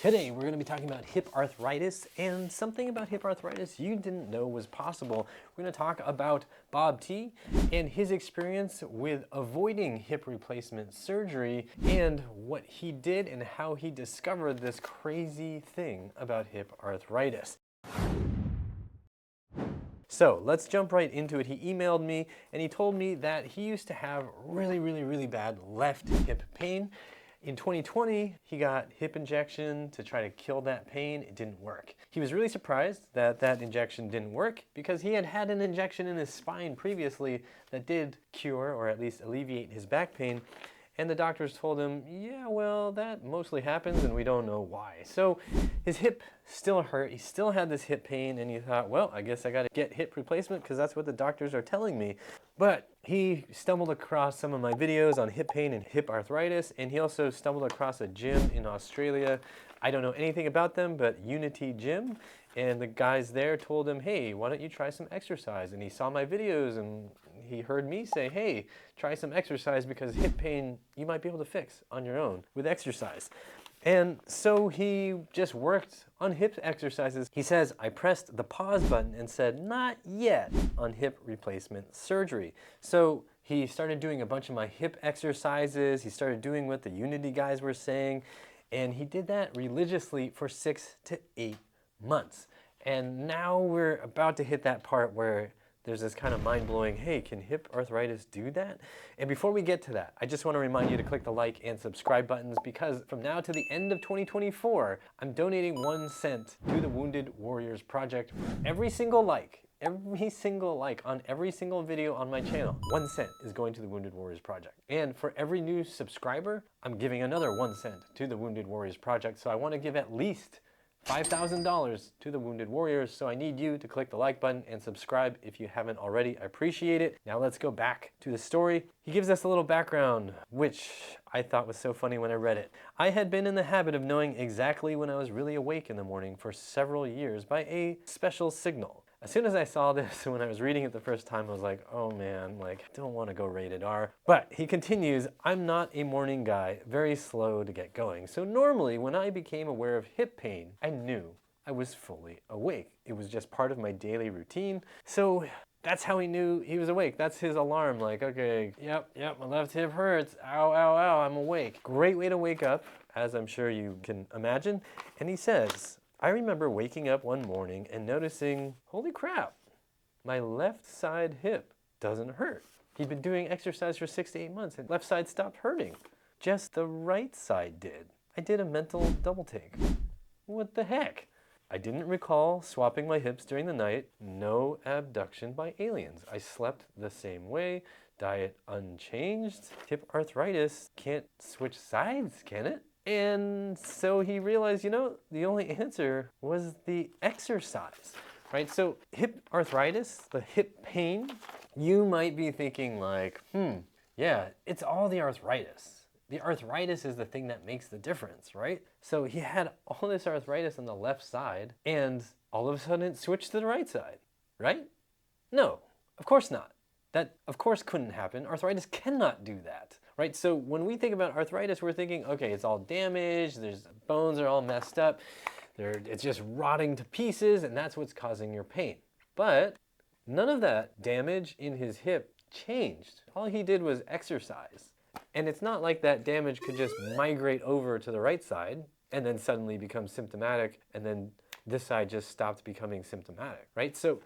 Today we're going to be talking about hip arthritis and something about hip arthritis you didn't know was possible. We're going to talk about Bob T and his experience with avoiding hip replacement surgery and what he did and how he discovered this crazy thing about hip arthritis. So let's jump right into it. He emailed me and he told me that he used to have really bad left hip pain. In 2020, he got hip injection to try to kill that pain. It didn't work. He was really surprised that that injection didn't work because he had had an injection in his spine previously that did cure or at least alleviate his back pain. And the doctors told him, yeah, well, that mostly happens and we don't know why. So his hip still hurt. He still had this hip pain and he thought, well, I guess I got to get hip replacement because that's what the doctors are telling me. But he stumbled across some of my videos on hip pain and hip arthritis, and he also stumbled across a gym in Australia. I don't know anything about them, but Unity Gym. And the guys there told him, hey, why don't you try some exercise? And he saw my videos and he heard me say, hey, try some exercise because hip pain you might be able to fix on your own with exercise. And so he just worked on hip exercises. He says, I pressed the pause button and said, not yet on hip replacement surgery. So he started doing a bunch of my hip exercises. He started doing what the Unity guys were saying. And he did that religiously for 6 to 8 months. And now we're about to hit that part where there's this kind of mind-blowing, hey, can hip arthritis do that? And before we get to that, I just want to remind you to click the like and subscribe buttons because from now to the end of 2024, I'm donating 1 cent to the Wounded Warriors Project. Every single like on every single video on my channel, 1 cent is going to the Wounded Warriors Project. And for every new subscriber, I'm giving another 1 cent to the Wounded Warriors Project. So I want to give at least $5,000 to the Wounded Warriors, so I need you to click the like button and subscribe if you haven't already. I appreciate it. Now let's go back to the story. He gives us a little background, which I thought was so funny when I read it. I had been in the habit of knowing exactly when I was really awake in the morning for several years by a special signal. As soon as I saw this, when I was reading it the first time, I was like, oh man, I don't want to go rated R. But he continues, I'm not a morning guy, very slow to get going. So normally when I became aware of hip pain, I knew I was fully awake. It was just part of my daily routine. So that's how he knew he was awake. That's his alarm, like, okay, yep, my left hip hurts. Ow, ow, ow, I'm awake. Great way to wake up, as I'm sure you can imagine. And he says, I remember waking up one morning and noticing, holy crap, my left side hip doesn't hurt. He'd been doing exercise for 6 to 8 months and left side stopped hurting. Just the right side did. I did a mental double take. What the heck? I didn't recall swapping my hips during the night. No abduction by aliens. I slept the same way. Diet unchanged. Hip arthritis can't switch sides, can it? And so he realized, the only answer was the exercise, right? So hip arthritis, the hip pain, you might be thinking like, yeah, it's all the arthritis. The arthritis is the thing that makes the difference, right? So he had all this arthritis on the left side and all of a sudden it switched to the right side, right? No, of course not. That, of course, couldn't happen. Arthritis cannot do that, right? So when we think about arthritis, we're thinking, okay, it's all damaged, bones are all messed up, it's just rotting to pieces, and that's what's causing your pain. But none of that damage in his hip changed. All he did was exercise. And it's not like that damage could just migrate over to the right side and then suddenly become symptomatic, and then this side just stopped becoming symptomatic, right? So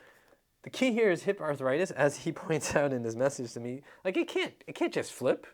the key here is hip arthritis, as he points out in his message to me, like it can't just flip.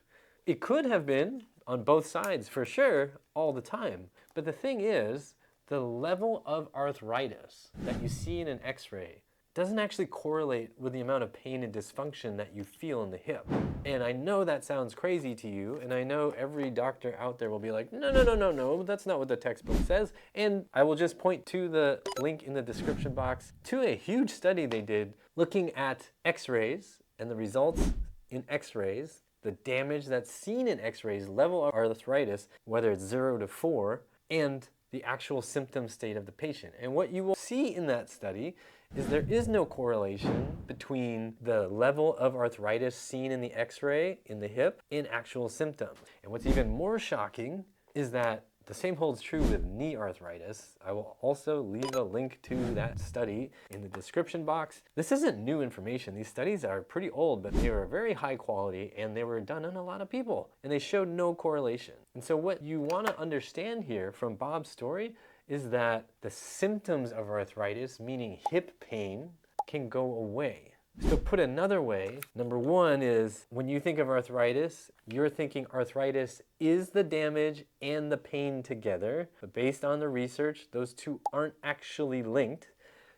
It could have been on both sides for sure all the time. But the thing is, the level of arthritis that you see in an x-ray doesn't actually correlate with the amount of pain and dysfunction that you feel in the hip. And I know that sounds crazy to you, and I know every doctor out there will be like, no, that's not what the textbook says. And I will just point to the link in the description box to a huge study they did looking at x-rays and the results in x-rays, the damage that's seen in x-rays, level of arthritis, whether it's 0 to 4, and the actual symptom state of the patient. And what you will see in that study is there is no correlation between the level of arthritis seen in the x-ray in the hip and actual symptoms. And what's even more shocking is that The same holds true with knee arthritis. I will also leave a link to that study in the description box. This isn't new information. These studies are pretty old, but they were very high quality and they were done on a lot of people and they showed no correlation. And so what you want to understand here from Bob's story is that the symptoms of arthritis, meaning hip pain, can go away. So put another way, number one is when you think of arthritis, you're thinking arthritis is the damage and the pain together. But based on the research, those two aren't actually linked.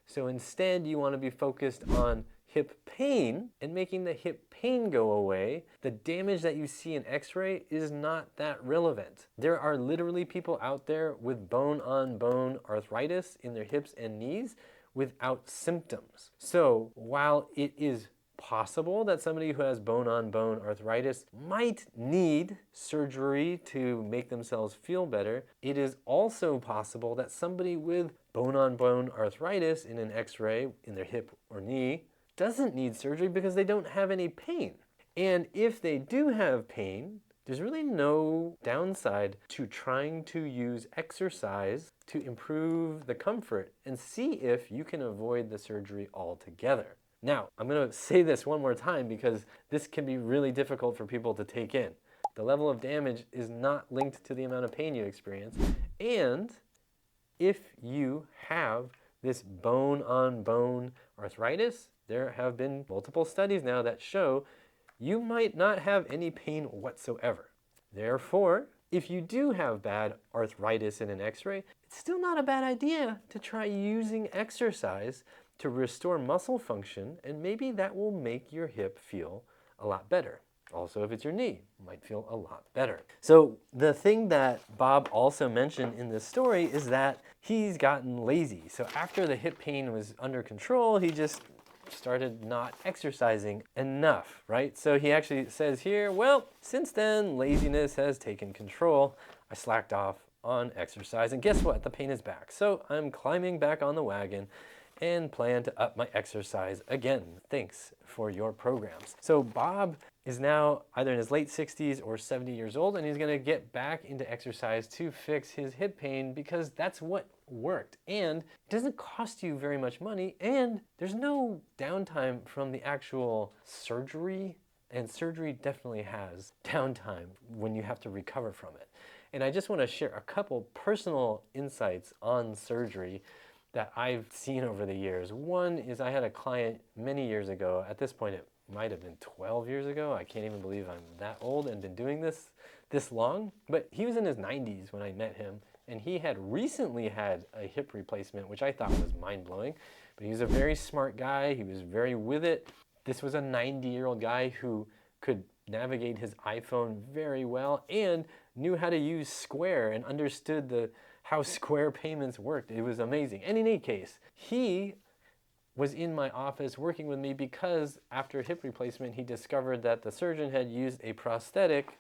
So instead, you want to be focused on hip pain and making the hip pain go away. The damage that you see in x-ray is not that relevant. There are literally people out there with bone-on-bone arthritis in their hips and knees without symptoms. So while it is possible that somebody who has bone-on-bone arthritis might need surgery to make themselves feel better, it is also possible that somebody with bone-on-bone arthritis in an x-ray in their hip or knee doesn't need surgery because they don't have any pain. And if they do have pain, there's really no downside to trying to use exercise to improve the comfort and see if you can avoid the surgery altogether. Now, I'm going to say this one more time because this can be really difficult for people to take in. The level of damage is not linked to the amount of pain you experience. And if you have this bone-on-bone arthritis, there have been multiple studies now that show you might not have any pain whatsoever. Therefore, if you do have bad arthritis in an x-ray, it's still not a bad idea to try using exercise to restore muscle function, and maybe that will make your hip feel a lot better. Also, if it's your knee, it might feel a lot better. So the thing that Bob also mentioned in this story is that he's gotten lazy. So after the hip pain was under control, he just started not exercising enough, right? So he actually says here, well, since then, laziness has taken control. I slacked off on exercise, and guess what? The pain is back. So I'm climbing back on the wagon and plan to up my exercise again. Thanks for your programs. So Bob is now either in his late 60s or 70 years old, and he's gonna get back into exercise to fix his hip pain because that's what worked. And it doesn't cost you very much money, and there's no downtime from the actual surgery, and surgery definitely has downtime when you have to recover from it. And I just wanna share a couple personal insights on surgery that I've seen over the years. One is I had a client many years ago. At this point, it might have been 12 years ago. I can't even believe I'm that old and been doing this long. But he was in his 90s when I met him, and he had recently had a hip replacement, which I thought was mind-blowing. But he was a very smart guy. He was very with it. This was a 90-year-old guy who could navigate his iPhone very well and knew how to use Square and understood how Square payments worked. It was amazing. And in any case, he was in my office working with me because after hip replacement, he discovered that the surgeon had used a prosthetic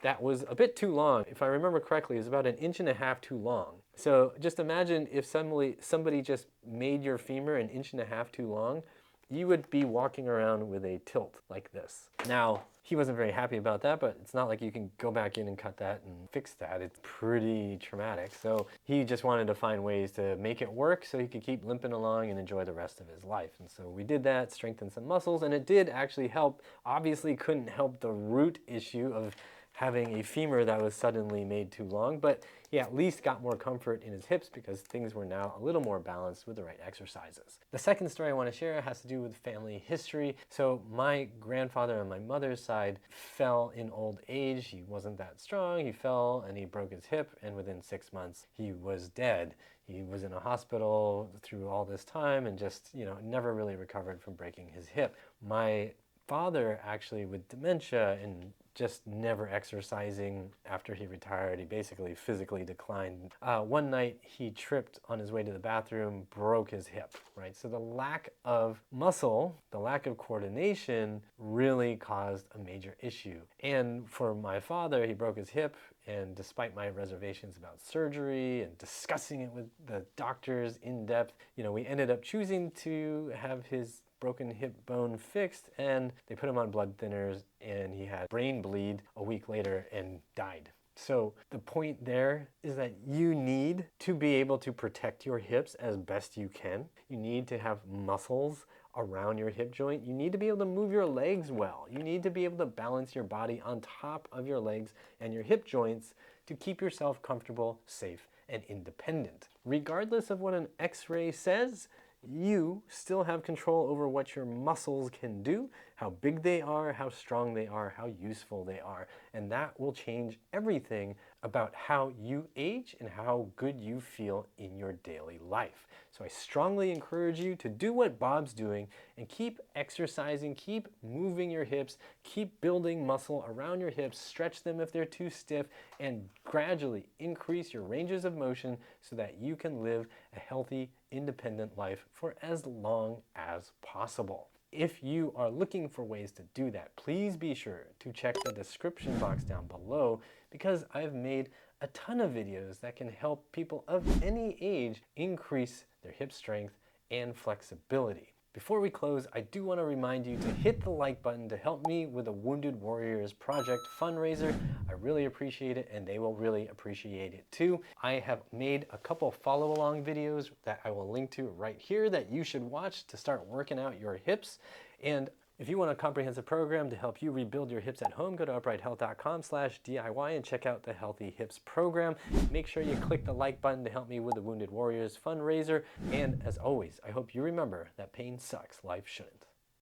that was a bit too long. If I remember correctly, it was about 1.5 inches too long. So just imagine if somebody just made your femur 1.5 inches too long, you would be walking around with a tilt like this. Now, he wasn't very happy about that, but it's not like you can go back in and cut that and fix that. It's pretty traumatic. So he just wanted to find ways to make it work so he could keep limping along and enjoy the rest of his life. And so we did that, strengthened some muscles, and it did actually help. Obviously couldn't help the root issue of having a femur that was suddenly made too long, but he at least got more comfort in his hips because things were now a little more balanced with the right exercises. The second story I want to share has to do with family history. So my grandfather on my mother's side fell in old age. He wasn't that strong. He fell and he broke his hip, and within 6 months he was dead. He was in a hospital through all this time and just, never really recovered from breaking his hip. My father actually with dementia and just never exercising after he retired, he basically physically declined. One night he tripped on his way to the bathroom, broke his hip, right? So the lack of muscle, the lack of coordination really caused a major issue. And for my father, he broke his hip, and despite my reservations about surgery and discussing it with the doctors in depth, we ended up choosing to have his broken hip bone fixed, and they put him on blood thinners, and he had brain bleed a week later and died. So the point there is that you need to be able to protect your hips as best you can. You need to have muscles around your hip joint. You need to be able to move your legs well. You need to be able to balance your body on top of your legs and your hip joints to keep yourself comfortable, safe, and independent. Regardless of what an X-ray says, you still have control over what your muscles can do, how big they are, how strong they are, how useful they are. And that will change everything about how you age and how good you feel in your daily life. So I strongly encourage you to do what Bob's doing and keep exercising, keep moving your hips, keep building muscle around your hips, stretch them if they're too stiff, and gradually increase your ranges of motion so that you can live a healthy, independent life for as long as possible. If you are looking for ways to do that, please be sure to check the description box down below, because I've made a ton of videos that can help people of any age increase their hip strength and flexibility. Before we close, I do want to remind you to hit the like button to help me with the Wounded Warriors Project fundraiser. I really appreciate it, and they will really appreciate it too. I have made a couple follow-along videos that I will link to right here that you should watch to start working out your hips. And if you want a comprehensive program to help you rebuild your hips at home, go to uprighthealth.com/DIY and check out the Healthy Hips program. Make sure you click the like button to help me with the Wounded Warriors fundraiser. And as always, I hope you remember that pain sucks, life shouldn't.